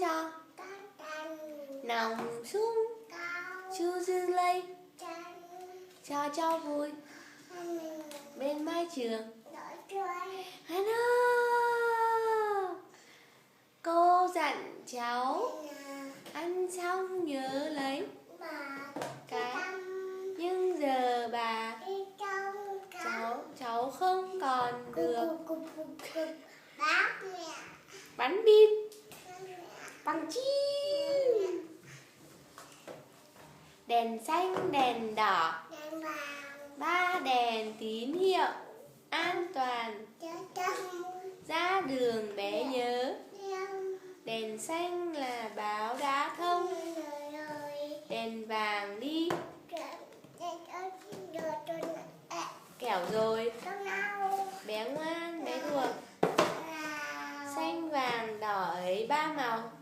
cho nòng súng chu dư lây cho vui bên mái trường. Hello, cô dặn cháu ăn xong nhớ lấy cái, nhưng giờ bà cháu không còn được bắn pin bằng chim. Đèn xanh đèn đỏ, ba đèn tín hiệu an toàn, ra đường bé nhớ. Đèn xanh là báo đã thông, đèn vàng đi kẻo rồi. Bé ngoan bé thuộc, xanh vàng đỏ ấy ba màu.